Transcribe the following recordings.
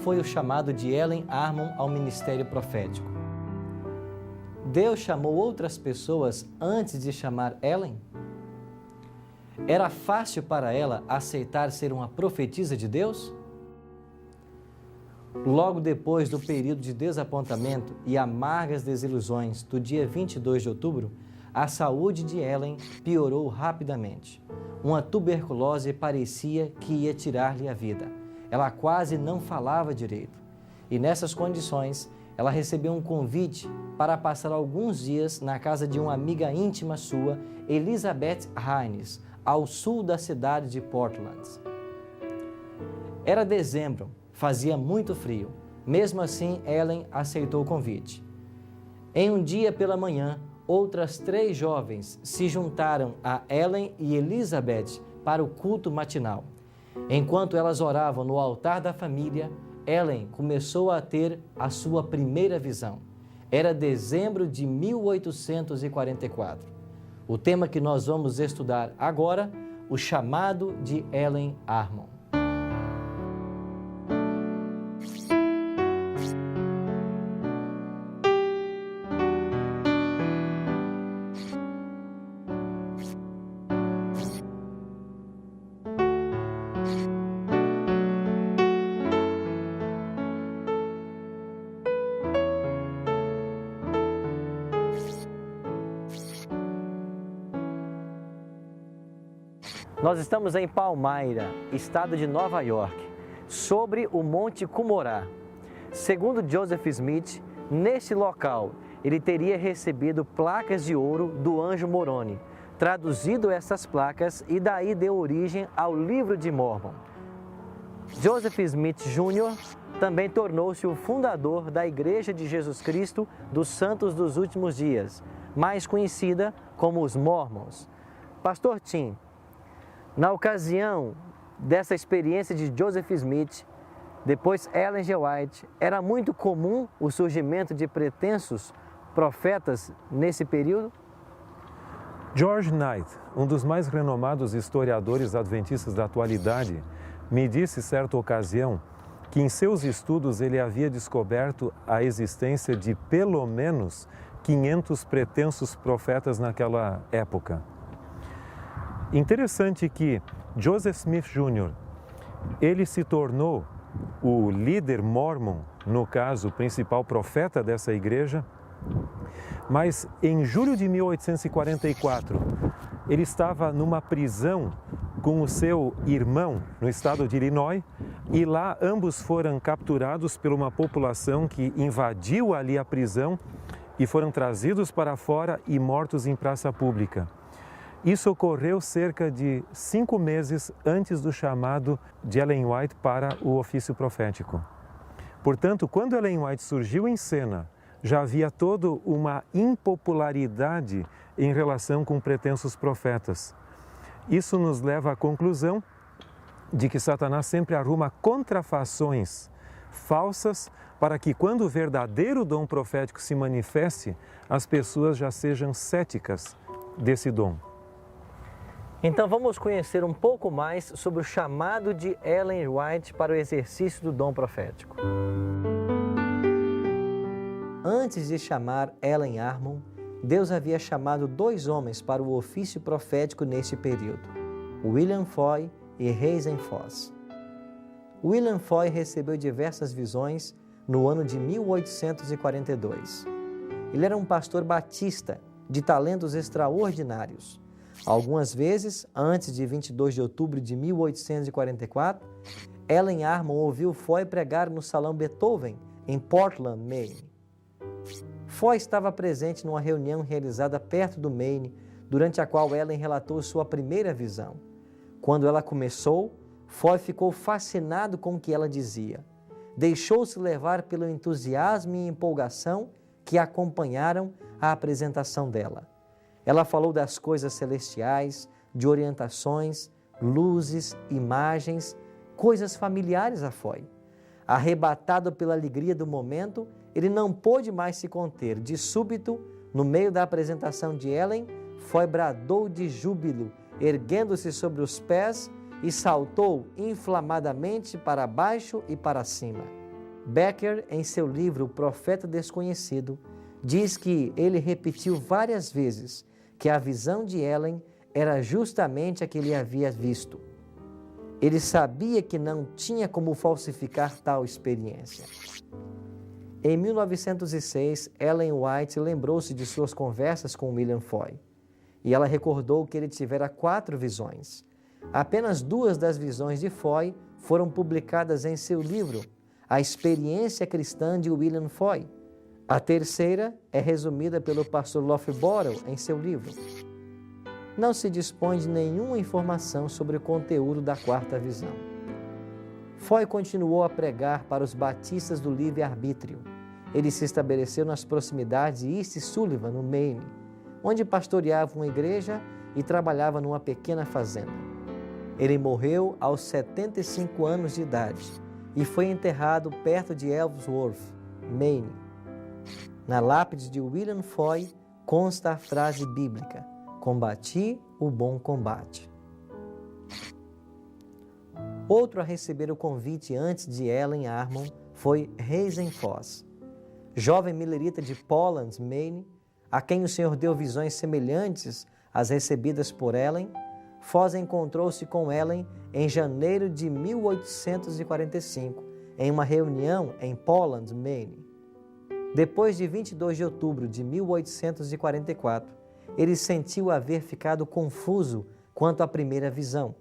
foi o chamado de Ellen Armon ao ministério profético? Deus chamou outras pessoas antes de chamar Ellen? Era fácil para ela aceitar ser uma profetisa de Deus? Logo depois do período de desapontamento e amargas desilusões do dia 22 de outubro, a saúde de Ellen piorou rapidamente. Uma tuberculose parecia que ia tirar-lhe a vida. Ela quase não falava direito. E nessas condições, ela recebeu um convite para passar alguns dias na casa de uma amiga íntima sua, Elizabeth Hines, ao sul da cidade de Portland. Era dezembro, fazia muito frio. Mesmo assim, Ellen aceitou o convite. Em um dia pela manhã, outras 3 jovens se juntaram a Ellen e Elizabeth para o culto matinal. Enquanto elas oravam no altar da família, Ellen começou a ter a sua primeira visão. Era dezembro de 1844. O tema que nós vamos estudar agora, o chamado de Ellen Armon. Nós estamos em Palmyra, estado de Nova York, sobre o Monte Cumorá. Segundo Joseph Smith, neste local ele teria recebido placas de ouro do anjo Moroni, traduzido essas placas e daí deu origem ao Livro de Mórmon. Joseph Smith Jr. também tornou-se o fundador da Igreja de Jesus Cristo dos Santos dos Últimos Dias, mais conhecida como os Mormons. Pastor Tim, na ocasião dessa experiência de Joseph Smith, depois Ellen G. White, era muito comum o surgimento de pretensos profetas nesse período? George Knight, um dos mais renomados historiadores adventistas da atualidade, me disse certa ocasião que em seus estudos ele havia descoberto a existência de pelo menos 500 pretensos profetas naquela época. Interessante que Joseph Smith Jr., ele se tornou o líder mormon, no caso, o principal profeta dessa igreja, mas em julho de 1844, ele estava numa prisão com o seu irmão no estado de Illinois e lá ambos foram capturados por uma população que invadiu ali a prisão e foram trazidos para fora e mortos em praça pública. Isso ocorreu cerca de 5 meses antes do chamado de Ellen White para o ofício profético. Portanto, quando Ellen White surgiu em cena, já havia toda uma impopularidade em relação com pretensos profetas. Isso nos leva à conclusão de que Satanás sempre arruma contrafações falsas para que, quando o verdadeiro dom profético se manifeste, as pessoas já sejam céticas desse dom. Então vamos conhecer um pouco mais sobre o chamado de Ellen White para o exercício do dom profético. Antes de chamar Ellen Armon, Deus havia chamado 2 homens para o ofício profético neste período, William Foy e Hazen Foss. William Foy recebeu diversas visões no ano de 1842. Ele era um pastor batista de talentos extraordinários. Algumas vezes, antes de 22 de outubro de 1844, Ellen Armon ouviu Foy pregar no Salão Beethoven, em Portland, Maine. Foy estava presente numa reunião realizada perto do Maine, durante a qual Ellen relatou sua primeira visão. Quando ela começou, Foy ficou fascinado com o que ela dizia. Deixou-se levar pelo entusiasmo e empolgação que acompanharam a apresentação dela. Ela falou das coisas celestiais, de orientações, luzes, imagens, coisas familiares a Foy. Arrebatado pela alegria do momento, ele não pôde mais se conter. De súbito, no meio da apresentação de Ellen, Foy bradou de júbilo, erguendo-se sobre os pés e saltou inflamadamente para baixo e para cima. Becker, em seu livro O Profeta Desconhecido, diz que ele repetiu várias vezes que a visão de Ellen era justamente a que ele havia visto. Ele sabia que não tinha como falsificar tal experiência. Em 1906, Ellen White lembrou-se de suas conversas com William Foy, e ela recordou que ele tivera 4 visões. Apenas 2 das visões de Foy foram publicadas em seu livro, A Experiência Cristã de William Foy. A terceira é resumida pelo pastor Loughborough em seu livro. Não se dispõe de nenhuma informação sobre o conteúdo da 4ª visão. Foy continuou a pregar para os batistas do livre-arbítrio. Ele se estabeleceu nas proximidades de East Sullivan, no Maine, onde pastoreava uma igreja e trabalhava numa pequena fazenda. Ele morreu aos 75 anos de idade e foi enterrado perto de Ellsworth, Maine. Na lápide de William Foy consta a frase bíblica: "Combati o bom combate". Outro a receber o convite antes de Ellen Armon foi Hazen Foss, jovem milerita de Polland, Maine, a quem o Senhor deu visões semelhantes às recebidas por Ellen. Foss encontrou-se com Ellen em janeiro de 1845, em uma reunião em Polland, Maine. Depois de 22 de outubro de 1844, ele sentiu haver ficado confuso quanto à primeira visão.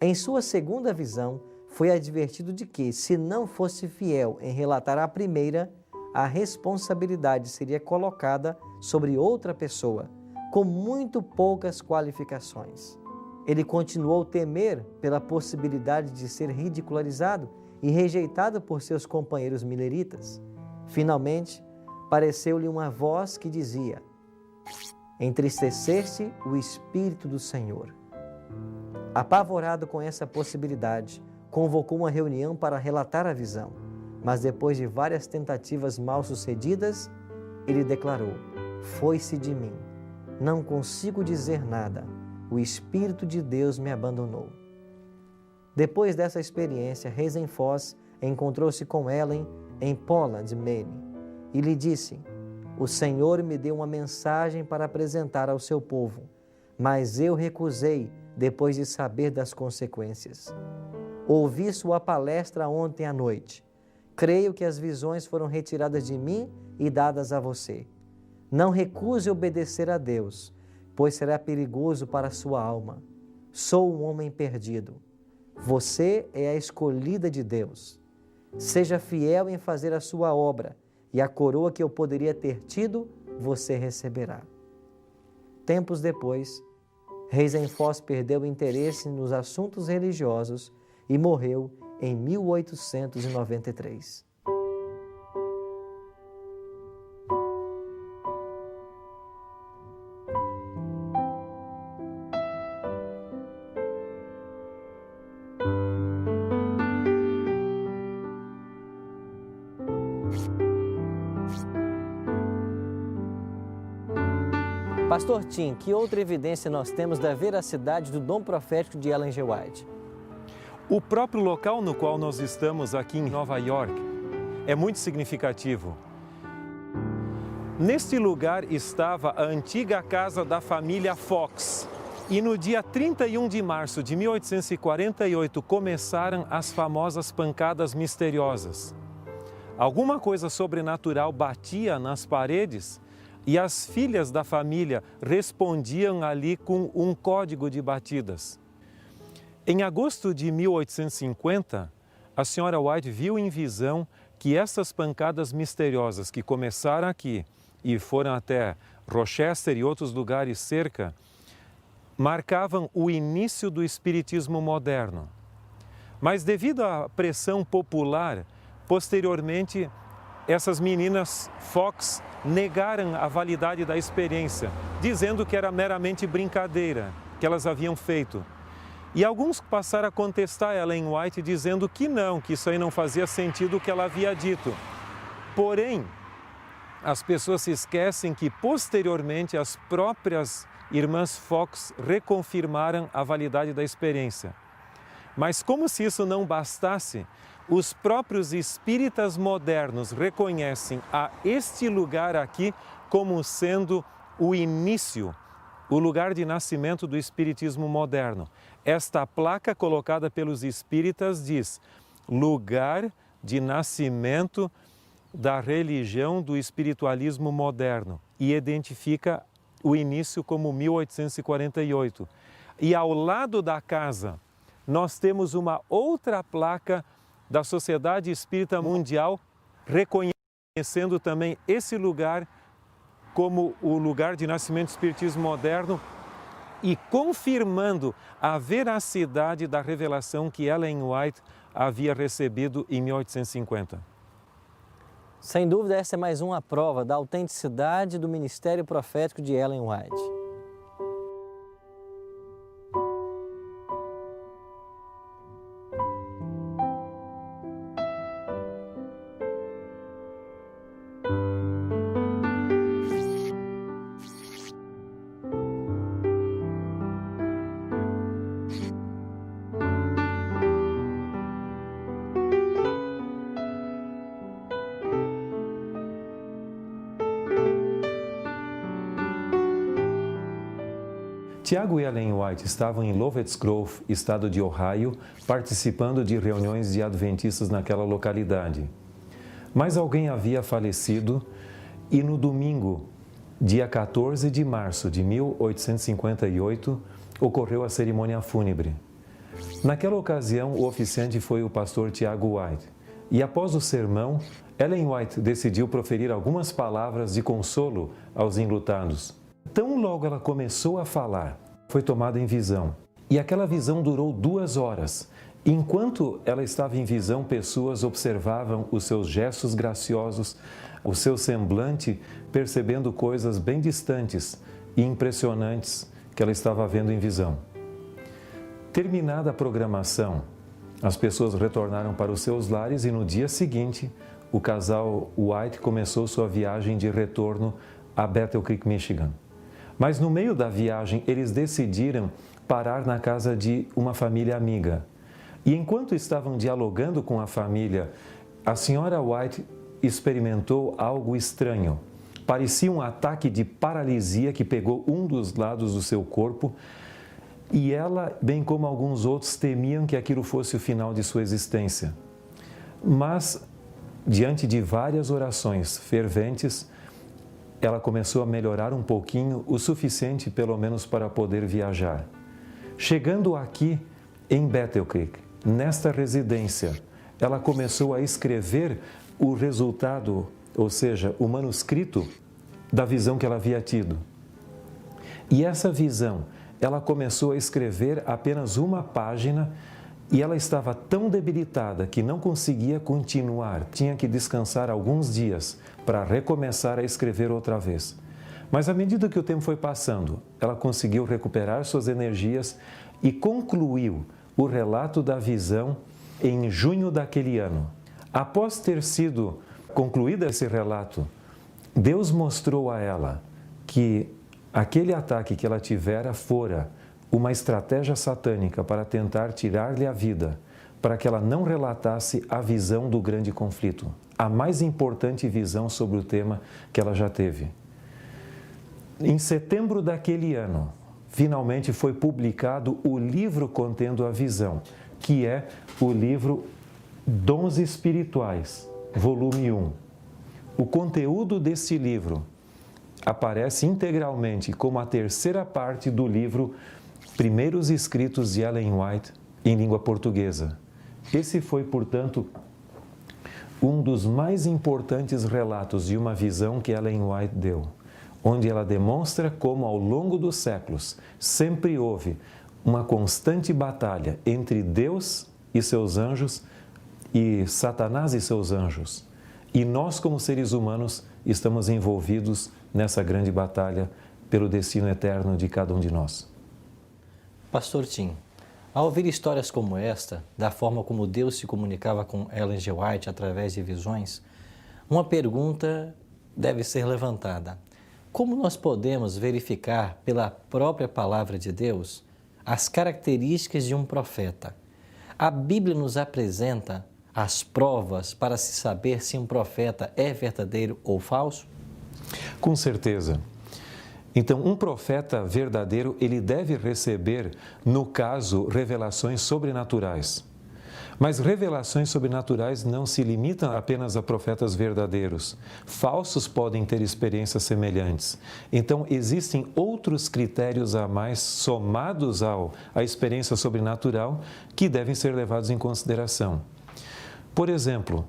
Em sua segunda visão, foi advertido de que, se não fosse fiel em relatar a primeira, a responsabilidade seria colocada sobre outra pessoa, com muito poucas qualificações. Ele continuou a temer pela possibilidade de ser ridicularizado e rejeitado por seus companheiros mileritas. Finalmente, pareceu-lhe uma voz que dizia: "Entristeceste o Espírito do Senhor". Apavorado com essa possibilidade, convocou uma reunião para relatar a visão, mas depois de várias tentativas mal-sucedidas, ele declarou: "Foi-se de mim, não consigo dizer nada, o Espírito de Deus me abandonou". Depois dessa experiência, Hazen Foss encontrou-se com Ellen em Polland, Maine, e lhe disse: "O Senhor me deu uma mensagem para apresentar ao seu povo, mas eu recusei depois de saber das consequências. Ouvi sua palestra ontem à noite. Creio que as visões foram retiradas de mim e dadas a você. Não recuse obedecer a Deus, pois será perigoso para a sua alma. Sou um homem perdido. Você é a escolhida de Deus. Seja fiel em fazer a sua obra, e a coroa que eu poderia ter tido, você receberá". Tempos depois, Hazen Foss perdeu o interesse nos assuntos religiosos e morreu em 1893. Pastor Tim, que outra evidência nós temos da veracidade do dom profético de Ellen G. White? O próprio local no qual nós estamos aqui em Nova York é muito significativo. Neste lugar estava a antiga casa da família Fox. E no dia 31 de março de 1848 começaram as famosas pancadas misteriosas. Alguma coisa sobrenatural batia nas paredes e as filhas da família respondiam ali com um código de batidas. Em agosto de 1850, a senhora White viu em visão que essas pancadas misteriosas que começaram aqui e foram até Rochester e outros lugares cerca, marcavam o início do espiritismo moderno. Mas devido à pressão popular, posteriormente, essas meninas Fox negaram a validade da experiência, dizendo que era meramente brincadeira que elas haviam feito. E alguns passaram a contestar Ellen White, dizendo que não, que isso aí não fazia sentido o que ela havia dito. Porém, as pessoas se esquecem que, posteriormente, as próprias irmãs Fox reconfirmaram a validade da experiência. Mas como se isso não bastasse, os próprios espíritas modernos reconhecem a este lugar aqui como sendo o início, o lugar de nascimento do espiritismo moderno. Esta placa colocada pelos espíritas diz: lugar de nascimento da religião do espiritualismo moderno, e identifica o início como 1848. E ao lado da casa, nós temos uma outra placa da Sociedade Espírita Mundial, reconhecendo também esse lugar como o lugar de nascimento do espiritismo moderno e confirmando a veracidade da revelação que Ellen White havia recebido em 1850. Sem dúvida, essa é mais uma prova da autenticidade do ministério profético de Ellen White. Tiago e Ellen White estavam em Lovetts Grove, estado de Ohio, participando de reuniões de adventistas naquela localidade. Mas alguém havia falecido e no domingo, dia 14 de março de 1858, ocorreu a cerimônia fúnebre. Naquela ocasião, o oficiante foi o pastor Tiago White. E após o sermão, Ellen White decidiu proferir algumas palavras de consolo aos enlutados. Tão logo ela começou a falar, foi tomada em visão. E aquela visão durou 2 horas. Enquanto ela estava em visão, pessoas observavam os seus gestos graciosos, o seu semblante, percebendo coisas bem distantes e impressionantes que ela estava vendo em visão. Terminada a programação, as pessoas retornaram para os seus lares e no dia seguinte, o casal White começou sua viagem de retorno a Battle Creek, Michigan. Mas no meio da viagem, eles decidiram parar na casa de uma família amiga. E enquanto estavam dialogando com a família, a senhora White experimentou algo estranho. Parecia um ataque de paralisia que pegou um dos lados do seu corpo e ela, bem como alguns outros, temiam que aquilo fosse o final de sua existência. Mas, diante de várias orações ferventes, ela começou a melhorar um pouquinho, o suficiente pelo menos para poder viajar. Chegando aqui em Battle Creek, nesta residência, ela começou a escrever o resultado, ou seja, o manuscrito da visão que ela havia tido. E essa visão, ela começou a escrever apenas uma página e ela estava tão debilitada que não conseguia continuar, tinha que descansar alguns dias para recomeçar a escrever outra vez. Mas à medida que o tempo foi passando, ela conseguiu recuperar suas energias e concluiu o relato da visão em junho daquele ano. Após ter sido concluído esse relato, Deus mostrou a ela que aquele ataque que ela tivera fora uma estratégia satânica para tentar tirar-lhe a vida, para que ela não relatasse a visão do grande conflito, a mais importante visão sobre o tema que ela já teve. Em setembro daquele ano, finalmente foi publicado o livro contendo a visão, que é o livro Dons Espirituais, volume 1. O conteúdo desse livro aparece integralmente como a terceira parte do livro Primeiros Escritos de Ellen White em língua portuguesa. Esse foi, portanto, um dos mais importantes relatos de uma visão que Ellen White deu, onde ela demonstra como, ao longo dos séculos, sempre houve uma constante batalha entre Deus e seus anjos e Satanás e seus anjos. E nós, como seres humanos, estamos envolvidos nessa grande batalha pelo destino eterno de cada um de nós. Pastor Tim, ao ouvir histórias como esta, da forma como Deus se comunicava com Ellen G. White através de visões, uma pergunta deve ser levantada. Como nós podemos verificar pela própria palavra de Deus as características de um profeta? A Bíblia nos apresenta as provas para se saber se um profeta é verdadeiro ou falso? Com certeza. Então, um profeta verdadeiro, ele deve receber, no caso, revelações sobrenaturais. Mas revelações sobrenaturais não se limitam apenas a profetas verdadeiros. Falsos podem ter experiências semelhantes. Então, existem outros critérios a mais somados à experiência sobrenatural que devem ser levados em consideração. Por exemplo,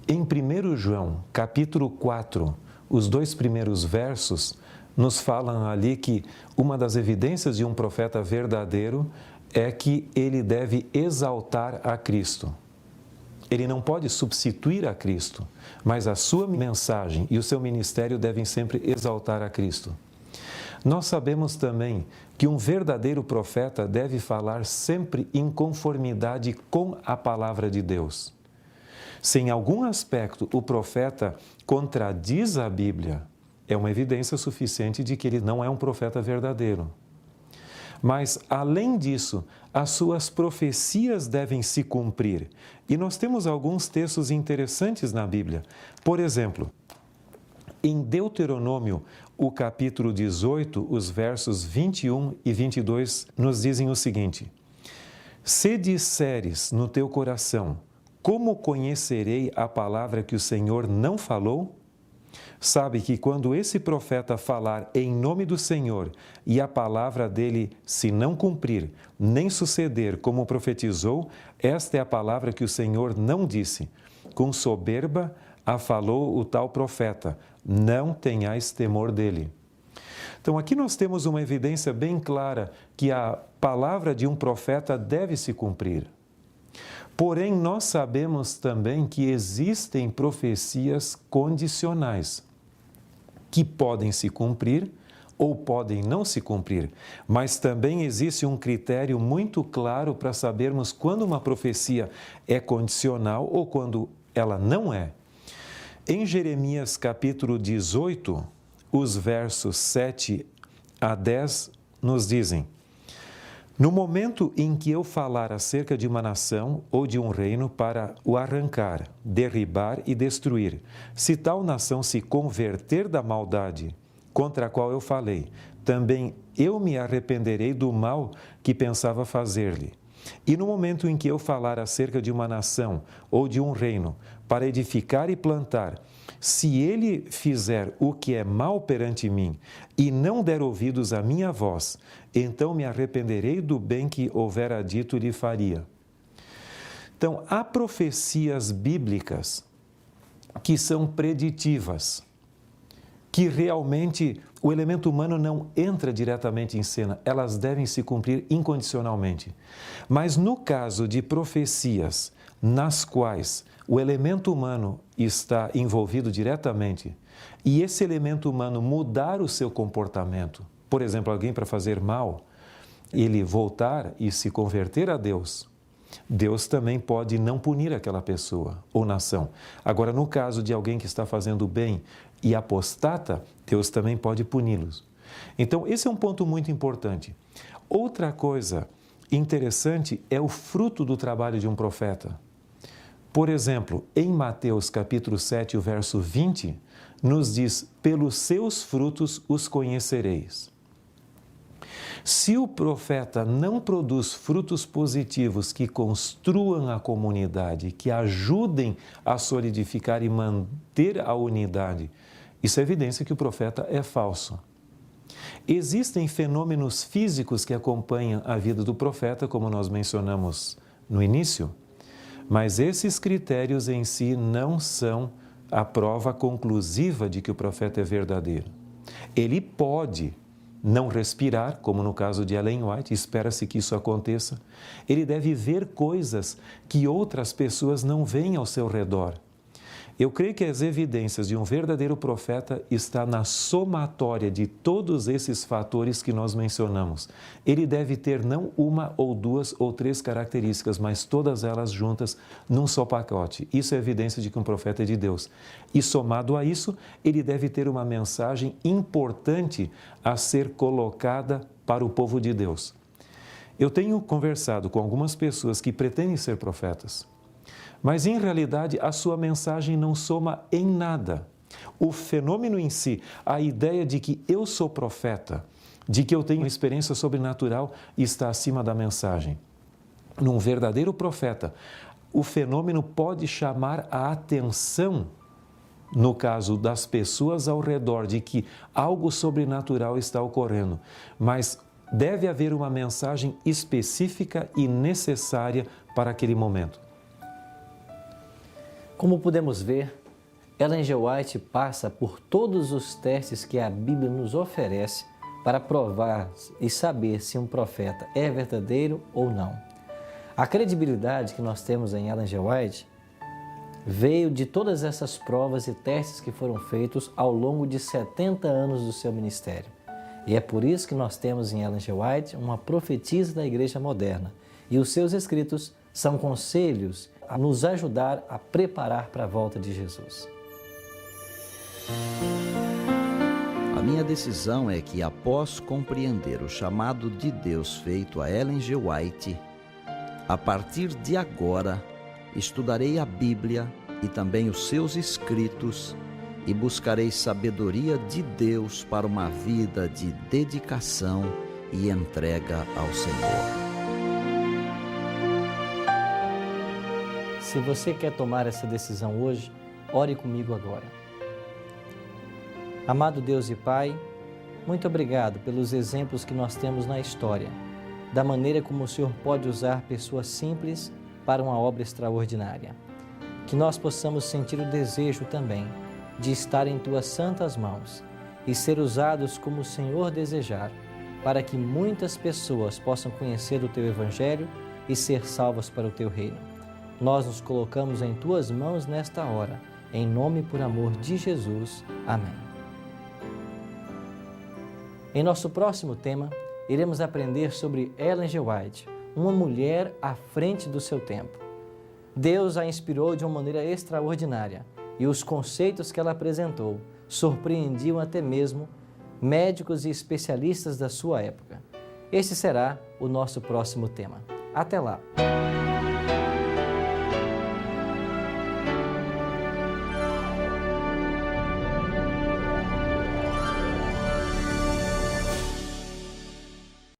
em 1 João, capítulo 4, os 2 primeiros versos nos falam ali que uma das evidências de um profeta verdadeiro é que ele deve exaltar a Cristo. Ele não pode substituir a Cristo, mas a sua mensagem e o seu ministério devem sempre exaltar a Cristo. Nós sabemos também que um verdadeiro profeta deve falar sempre em conformidade com a palavra de Deus. Se em algum aspecto o profeta contradiz a Bíblia, é uma evidência suficiente de que ele não é um profeta verdadeiro. Mas, além disso, as suas profecias devem se cumprir. E nós temos alguns textos interessantes na Bíblia. Por exemplo, em Deuteronômio, o capítulo 18, os versos 21 e 22, nos dizem o seguinte: Se disseres no teu coração, como conhecerei a palavra que o Senhor não falou? Sabe que quando esse profeta falar em nome do Senhor e a palavra dele se não cumprir, nem suceder como profetizou, esta é a palavra que o Senhor não disse. Com soberba a falou o tal profeta, não tenhais temor dele. Então aqui nós temos uma evidência bem clara que a palavra de um profeta deve se cumprir. Porém, nós sabemos também que existem profecias condicionais, que podem se cumprir ou podem não se cumprir, mas também existe um critério muito claro para sabermos quando uma profecia é condicional ou quando ela não é. Em Jeremias capítulo 18, os versos 7 a 10 nos dizem: No momento em que eu falar acerca de uma nação ou de um reino para o arrancar, derribar e destruir, se tal nação se converter da maldade contra a qual eu falei, também eu me arrependerei do mal que pensava fazer-lhe. E no momento em que eu falar acerca de uma nação ou de um reino para edificar e plantar, se ele fizer o que é mal perante mim e não der ouvidos à minha voz, então me arrependerei do bem que houvera dito lhe faria. Então, há profecias bíblicas que são preditivas, que realmente o elemento humano não entra diretamente em cena, elas devem se cumprir incondicionalmente. Mas no caso de profecias nas quais o elemento humano está envolvido diretamente e esse elemento humano mudar o seu comportamento, por exemplo, alguém para fazer mal, ele voltar e se converter a Deus, Deus também pode não punir aquela pessoa ou nação. Agora, no caso de alguém que está fazendo bem e apostata, Deus também pode puni-los. Então, esse é um ponto muito importante. Outra coisa interessante é o fruto do trabalho de um profeta. Por exemplo, em Mateus capítulo 7, o verso 20, nos diz: pelos seus frutos os conhecereis. Se o profeta não produz frutos positivos que construam a comunidade, que ajudem a solidificar e manter a unidade, isso é evidência que o profeta é falso. Existem fenômenos físicos que acompanham a vida do profeta, como nós mencionamos no início, mas esses critérios em si não são a prova conclusiva de que o profeta é verdadeiro. Ele pode não respirar, como no caso de Ellen White, espera-se que isso aconteça. Ele deve ver coisas que outras pessoas não veem ao seu redor. Eu creio que as evidências de um verdadeiro profeta está na somatória de todos esses fatores que nós mencionamos. Ele deve ter não uma ou duas ou três características, mas todas elas juntas num só pacote. Isso é evidência de que um profeta é de Deus. E somado a isso, ele deve ter uma mensagem importante a ser colocada para o povo de Deus. Eu tenho conversado com algumas pessoas que pretendem ser profetas, mas em realidade a sua mensagem não soma em nada. O fenômeno em si, a ideia de que eu sou profeta, de que eu tenho experiência sobrenatural, está acima da mensagem. Num verdadeiro profeta, o fenômeno pode chamar a atenção, no caso das pessoas ao redor, de que algo sobrenatural está ocorrendo, mas deve haver uma mensagem específica e necessária para aquele momento. Como podemos ver, Ellen G. White passa por todos os testes que a Bíblia nos oferece para provar e saber se um profeta é verdadeiro ou não. A credibilidade que nós temos em Ellen G. White veio de todas essas provas e testes que foram feitos ao longo de 70 anos do seu ministério. E é por isso que nós temos em Ellen G. White uma profetisa da Igreja moderna. E os seus escritos são conselhos a nos ajudar a preparar para a volta de Jesus. A minha decisão é que, após compreender o chamado de Deus feito a Ellen G. White, a partir de agora, estudarei a Bíblia e também os seus escritos e buscarei sabedoria de Deus para uma vida de dedicação e entrega ao Senhor. Se você quer tomar essa decisão hoje, ore comigo agora. Amado Deus e Pai, muito obrigado pelos exemplos que nós temos na história, da maneira como o Senhor pode usar pessoas simples para uma obra extraordinária. Que nós possamos sentir o desejo também de estar em Tuas santas mãos e ser usados como o Senhor desejar, para que muitas pessoas possam conhecer o Teu Evangelho e ser salvas para o Teu reino. Nós nos colocamos em Tuas mãos nesta hora, em nome e por amor de Jesus. Amém. Em nosso próximo tema, iremos aprender sobre Ellen G. White, uma mulher à frente do seu tempo. Deus a inspirou de uma maneira extraordinária e os conceitos que ela apresentou surpreendiam até mesmo médicos e especialistas da sua época. Esse será o nosso próximo tema. Até lá!